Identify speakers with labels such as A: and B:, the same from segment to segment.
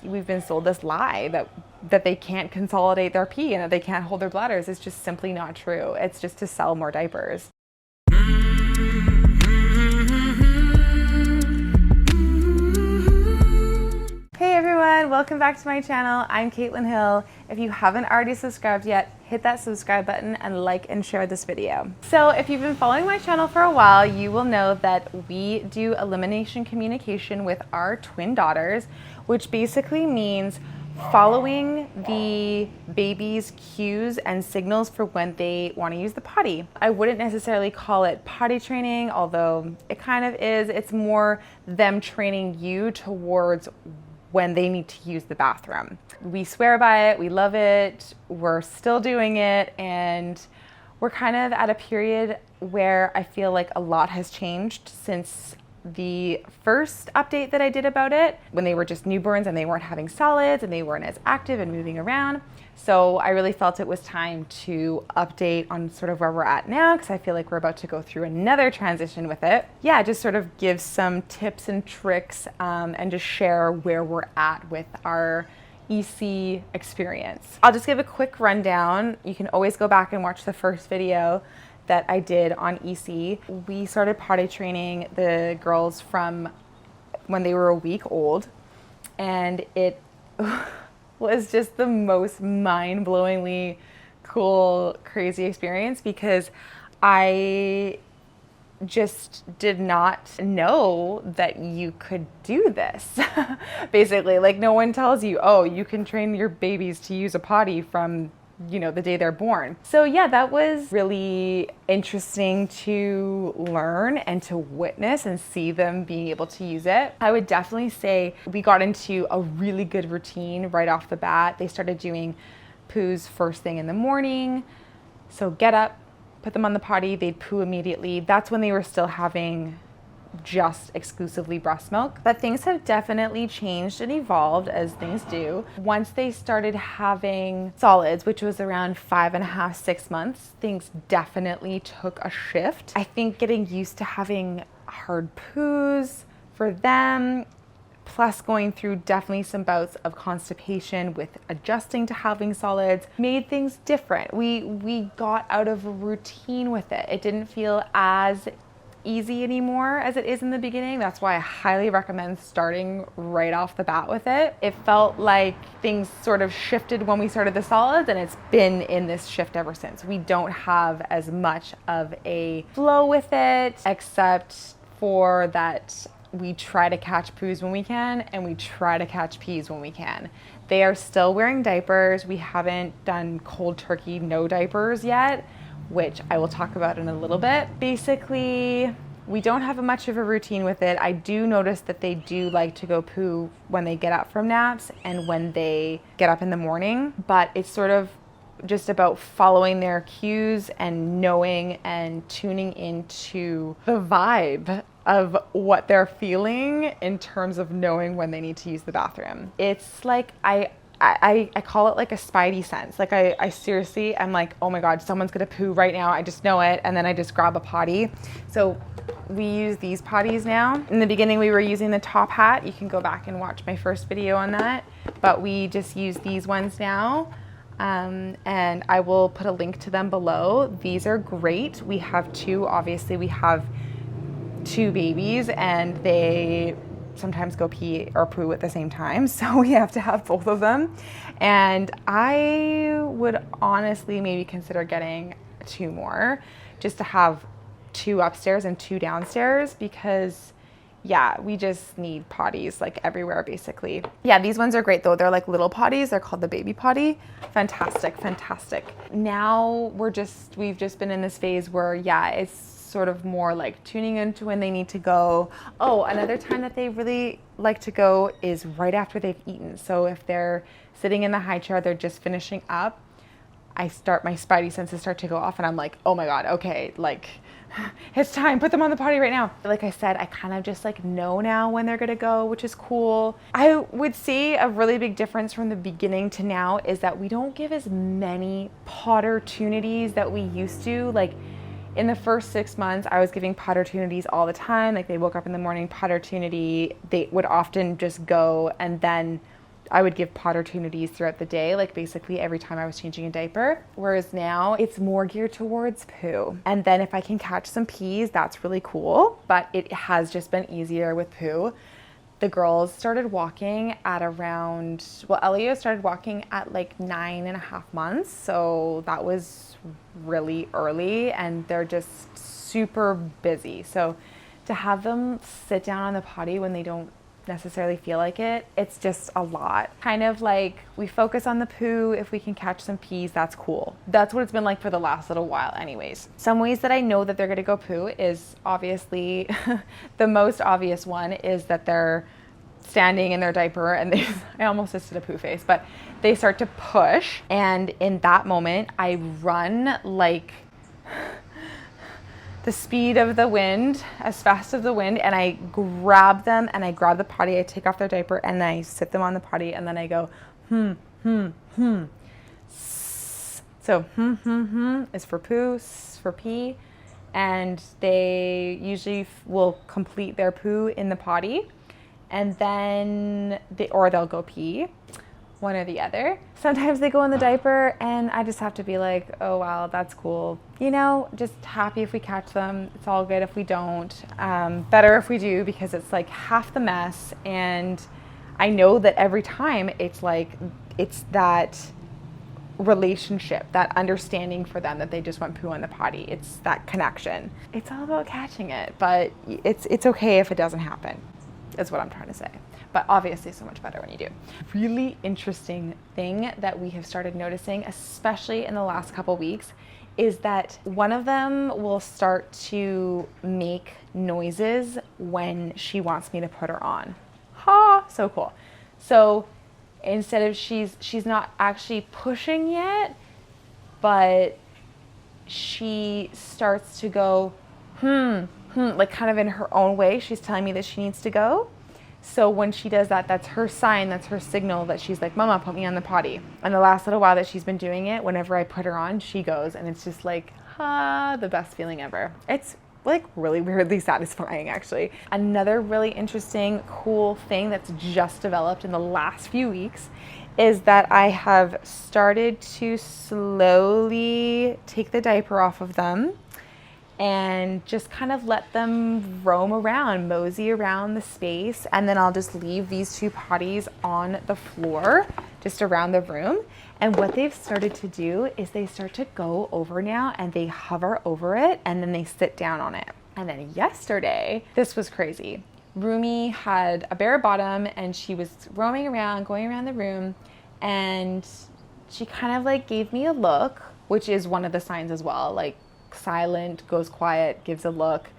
A: We've been sold this lie that they can't consolidate their pee and that they can't hold their bladders. It's just simply not true. It's just to sell more diapers. Hey everyone, welcome back to my channel. I'm Caitlin Hill. If you haven't already subscribed yet, hit that subscribe button and like and share this video. So if you've been following my channel for a while, you will know that we do elimination communication with our twin daughters, which basically means following the baby's cues and signals for when they want to use the potty. I wouldn't necessarily call it potty training, although it kind of is. It's more them training you towards when they need to use the bathroom. We swear by it, we love it, we're still doing it, and we're kind of at a period where I feel like a lot has changed since the first update that I did about it, when they were just newborns and they weren't having solids and they weren't as active and moving around. So I really felt it was time to update on sort of where we're at now, because I feel like we're about to go through another transition with it. Yeah, just sort of give some tips and tricks and just share where we're at with our EC experience. I'll just give a quick rundown. You can always go back and watch the first video that I did on EC. We started potty training the girls from when they were a week old, and it was just the most mind-blowingly cool, crazy experience, because I just did not know that you could do this. Basically, like, no one tells you, oh, you can train your babies to use a potty from the day they're born. So yeah, that was really interesting to learn and to witness and see them being able to use it. I would definitely say we got into a really good routine right off the bat. They started doing poos first thing in the morning. So get up, put them on the potty, they'd poo immediately. That's when they were still having just exclusively breast milk. But things have definitely changed and evolved, as things do. Once they started having solids, which was around 5.5, 6 months, things definitely took a shift. I think getting used to having hard poos for them, plus going through definitely some bouts of constipation with adjusting to having solids, made things different. We got out of a routine with it. It didn't feel as easy anymore as it is in the beginning. That's why I highly recommend starting right off the bat with it. It felt like things sort of shifted when we started the solids, and it's been in this shift ever since. We don't have as much of a flow with it, except for that we try to catch poos when we can, and we try to catch pees when we can. They are still wearing diapers. We haven't done cold turkey no diapers yet, which I will talk about in a little bit. Basically, we don't have much of a routine with it. I do notice that they do like to go poo when they get up from naps and when they get up in the morning, but it's sort of just about following their cues and knowing and tuning into the vibe of what they're feeling in terms of knowing when they need to use the bathroom. It's like I call it like a spidey sense. Like I seriously am like, oh my God, someone's gonna poo right now. I just know it. And then I just grab a potty. So we use these potties now. In the beginning, we were using the top hat. You can go back and watch my first video on that. But we just use these ones now. And I will put a link to them below. These are great. We have two, obviously we have two babies, and they sometimes go pee or poo at the same time, so we have to have both of them. And I would honestly maybe consider getting 2 more, just to have 2 upstairs and 2 downstairs, because yeah, we just need potties like everywhere basically. Yeah, these ones are great though. They're like little potties. They're called the baby potty. Fantastic, fantastic. Now we've just been in this phase where yeah, it's sort of more like tuning into when they need to go. Oh, another time that they really like to go is right after they've eaten. So if they're sitting in the high chair, they're just finishing up, my spidey senses start to go off, and I'm like, oh my God, okay, like it's time, put them on the potty right now. Like I said, I kind of just like know now when they're gonna go, which is cool. I would say a really big difference from the beginning to now is that we don't give as many pottertunities that we used to. Like in the first 6 months, I was giving pottertunities all the time. Like they woke up in the morning, pottertunity. They would often just go, and then I would give opportunities throughout the day, like basically every time I was changing a diaper. Whereas now it's more geared towards poo. And then if I can catch some pees, that's really cool. But it has just been easier with poo. The girls started walking at around, well, Elio started walking at like 9.5 months. So that was really early, and they're just super busy. So to have them sit down on the potty when they don't necessarily feel like it, it's just a lot. Kind of like we focus on the poo. If we can catch some pees, that's cool. That's what it's been like for the last little while anyways. Some ways that I know that they're gonna go poo is obviously the most obvious one is that they're standing in their diaper and I almost just did a poo face, but they start to push, and in that moment I run like the speed of the wind, as fast as the wind, and I grab them and I grab the potty, I take off their diaper and I sit them on the potty, and then I go, So, is for poo, for pee, and they usually will complete their poo in the potty, and then they'll go pee, one or the other. Sometimes they go in the diaper and I just have to be like, oh wow, that's cool. You know, just happy if we catch them. It's all good if we don't. Better if we do, because it's like half the mess. And I know that every time it's that relationship, that understanding for them that they just want poo on the potty. It's that connection. It's all about catching it, but it's okay if it doesn't happen, is what I'm trying to say. But obviously so much better when you do. Really interesting thing that we have started noticing, especially in the last couple weeks, is that one of them will start to make noises when she wants me to put her on. Ha, so cool. So instead of she's not actually pushing yet, but she starts to go, like kind of in her own way. She's telling me that she needs to go. So when she does that, that's her sign, that's her signal that she's like, Mama, put me on the potty. And the last little while that she's been doing it, whenever I put her on, she goes, and it's just like, the best feeling ever. It's like really weirdly satisfying, actually. Another really interesting, cool thing that's just developed in the last few weeks is that I have started to slowly take the diaper off of them and just kind of let them roam around, mosey around the space. And then I'll just leave these two potties on the floor, just around the room. And what they've started to do is they start to go over now and they hover over it and then they sit down on it. And then yesterday, this was crazy. Rumi had a bare bottom and she was roaming around, going around the room, and she kind of like gave me a look, which is one of the signs as well, like silent, goes quiet, gives a look,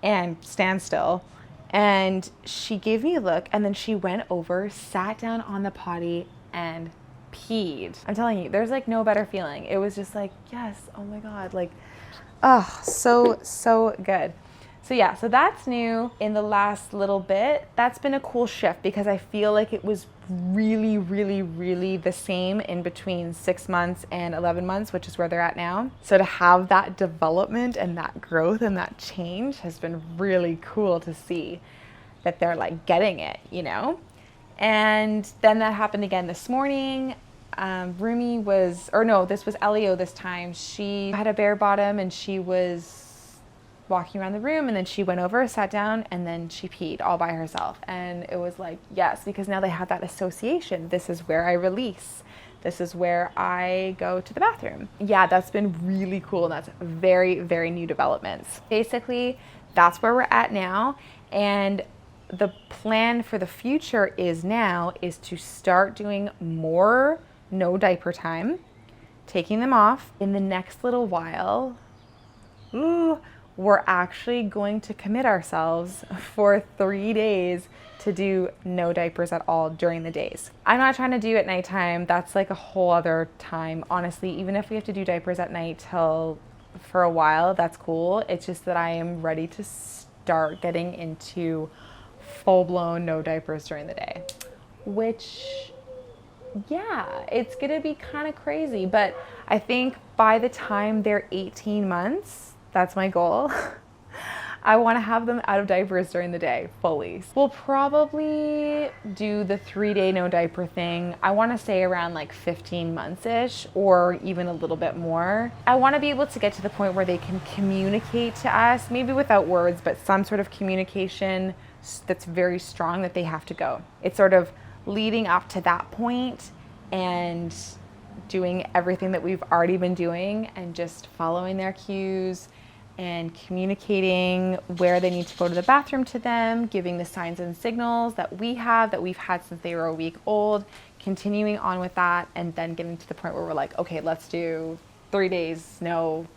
A: and stands still. And she gave me a look, and then she went over, sat down on the potty, and peed. I'm telling you, there's like no better feeling. It was just like, yes, oh my God, like, oh, so good. So yeah, so that's new in the last little bit. That's been a cool shift because I feel like it was really, really, really the same in between 6 months and 11 months, which is where they're at now. So to have that development and that growth and that change has been really cool to see that they're like getting it, you know? And then that happened again this morning. This was Elio this time. She had a bare bottom and she was walking around the room, and then she went over, sat down, and then she peed all by herself. And it was like, yes, because now they have that association. This is where I release. This is where I go to the bathroom. Yeah, that's been really cool. That's very, very new developments. Basically, that's where we're at now. And the plan for the future is to start doing more no diaper time, taking them off. In the next little while, we're actually going to commit ourselves for 3 days to do no diapers at all during the days. I'm not trying to do at nighttime. That's like a whole other time. Honestly, even if we have to do diapers at night for a while, that's cool. It's just that I am ready to start getting into full-blown no diapers during the day, which, yeah, it's gonna be kind of crazy. But I think by the time they're 18 months, that's my goal. I want to have them out of diapers during the day fully. We'll probably do the 3-day no diaper thing. I want to say around like 15 months-ish or even a little bit more. I want to be able to get to the point where they can communicate to us, maybe without words, but some sort of communication that's very strong that they have to go. It's sort of leading up to that point and doing everything that we've already been doing and just following their cues and communicating where they need to go to the bathroom to them, giving the signs and signals that we've had since they were a week old, continuing on with that, and then getting to the point where we're like, okay, let's do 3 days, no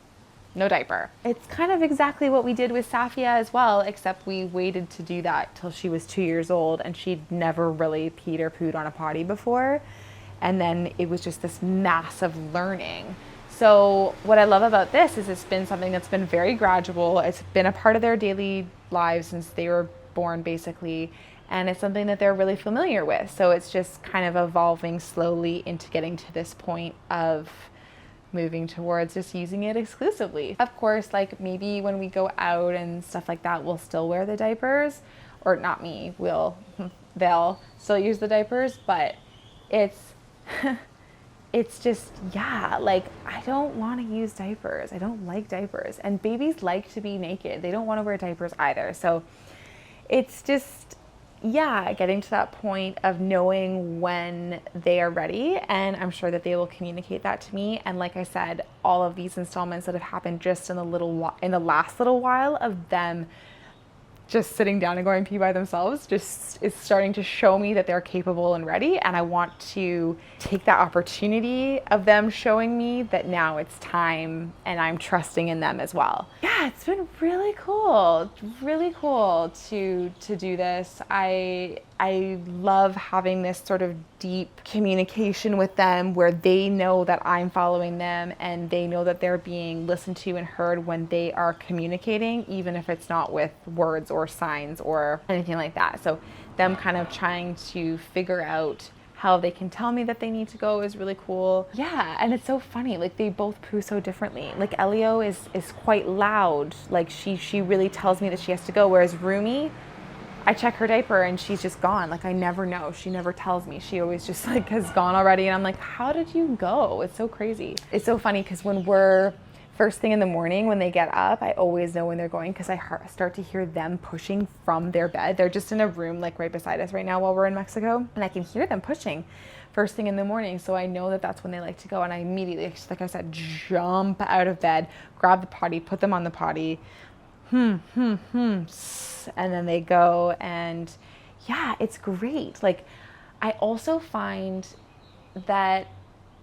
A: diaper. It's kind of exactly what we did with Safia as well, except we waited to do that till she was 2 years old and she'd never really peed or pooed on a potty before. And then it was just this massive learning. So what I love about this is it's been something that's been very gradual. It's been a part of their daily lives since they were born, basically. And it's something that they're really familiar with. So it's just kind of evolving slowly into getting to this point of moving towards just using it exclusively. Of course, like maybe when we go out and stuff like that, we'll still wear the diapers. Or not me, they'll still use the diapers, but it's just, yeah, like I don't want to use diapers. I don't like diapers. And babies like to be naked. They don't want to wear diapers either. So it's just, yeah, getting to that point of knowing when they are ready. And I'm sure that they will communicate that to me. And like I said, all of these installments that have happened just in the last little while of them just sitting down and going pee by themselves just is starting to show me that they're capable and ready. And I want to take that opportunity of them showing me that now it's time and I'm trusting in them as well. Yeah, it's been really cool to do this. I love having this sort of deep communication with them where they know that I'm following them and they know that they're being listened to and heard when they are communicating, even if it's not with words or signs or anything like that. So them kind of trying to figure out how they can tell me that they need to go is really cool. Yeah, and it's so funny, like they both poo so differently. Like Elio is quite loud, like she really tells me that she has to go, whereas Rumi, I check her diaper and she's just gone. Like I never know. She never tells me. She always just like has gone already. And I'm like, how did you go? It's so crazy. It's so funny because when we're first thing in the morning, when they get up, I always know when they're going because I start to hear them pushing from their bed. They're just in a room like right beside us right now while we're in Mexico. And I can hear them pushing first thing in the morning. So I know that that's when they like to go. And I immediately, like I said, jump out of bed, grab the potty, put them on the potty. And then they go, and yeah, it's great. Like I also find that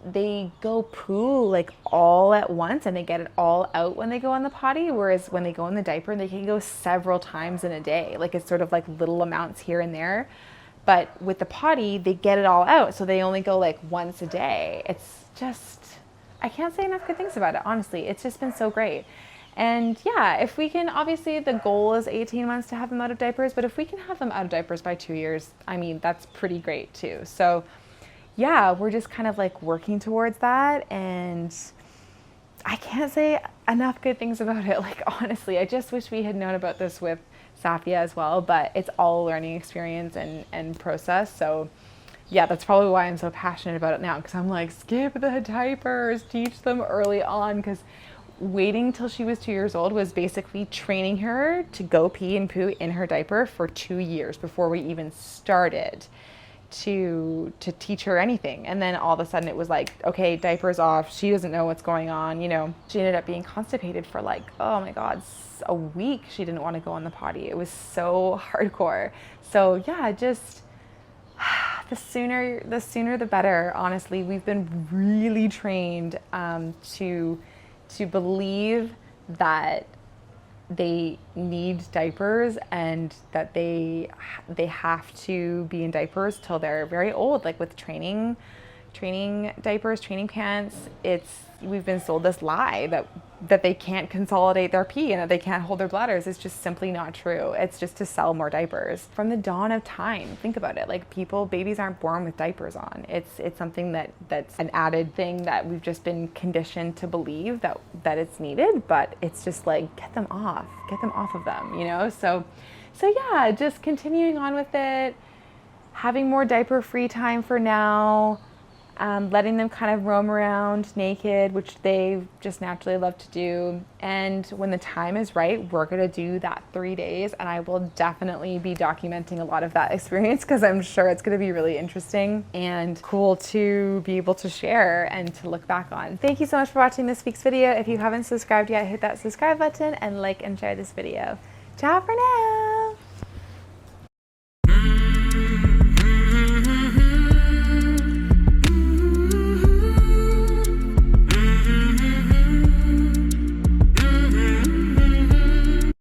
A: they go poo like all at once and they get it all out when they go on the potty, whereas when they go in the diaper they can go several times in a day. Like it's sort of like little amounts here and there, but with the potty they get it all out, so they only go like once a day. It's just, I can't say enough good things about it, honestly. It's just been so great. And yeah, if we can, obviously the goal is 18 months to have them out of diapers, but if we can have them out of diapers by 2 years, I mean, that's pretty great too. So yeah, we're just kind of like working towards that, and I can't say enough good things about it. Like honestly, I just wish we had known about this with Safia as well, but it's all a learning experience and process. So yeah, that's probably why I'm so passionate about it now, because I'm like, skip the diapers, teach them early on, because waiting till she was 2 years old was basically training her to go pee and poo in her diaper for 2 years before we even started to teach her anything. And then all of a sudden it was like, okay, diapers off, she doesn't know what's going on, you know. She ended up being constipated for like, oh my god, a week. She didn't want to go on the potty. It was so hardcore. So yeah, just the sooner the better. Honestly, we've been really trained to believe that they need diapers and that they have to be in diapers till they're very old, like with training training diapers, training pants, we've been sold this lie that they can't consolidate their pee and that they can't hold their bladders. It's just simply not true. It's just to sell more diapers. From the dawn of time, think about it. Like babies aren't born with diapers on. It's something that's an added thing that we've just been conditioned to believe that it's needed, but it's just like, get them off of them, you know? So yeah, just continuing on with it, having more diaper free time for now, letting them kind of roam around naked, which they just naturally love to do. And when the time is right, we're gonna do that 3 days, and I will definitely be documenting a lot of that experience because I'm sure it's gonna be really interesting and cool to be able to share and to look back on. Thank you so much for watching this week's video. If you haven't subscribed yet, hit that subscribe button and like and share this video. Ciao for now.